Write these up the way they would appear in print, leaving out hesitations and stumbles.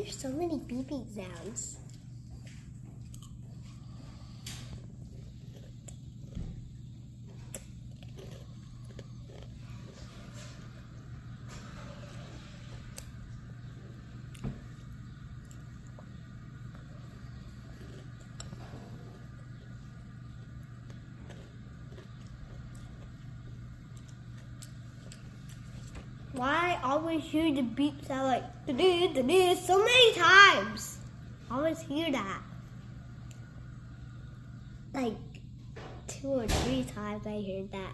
there's so many beeping sounds. Why I always hear the beep sound like da-dee, so many times? I always hear that. Like 2 or 3 times I heard that.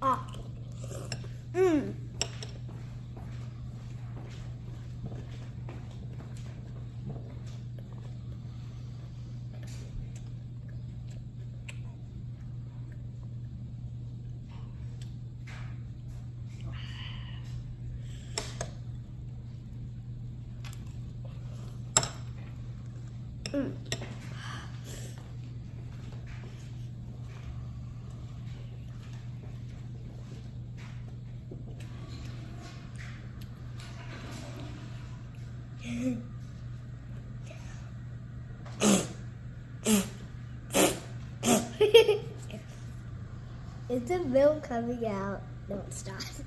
Ah. Is the milk coming out? No, it's not.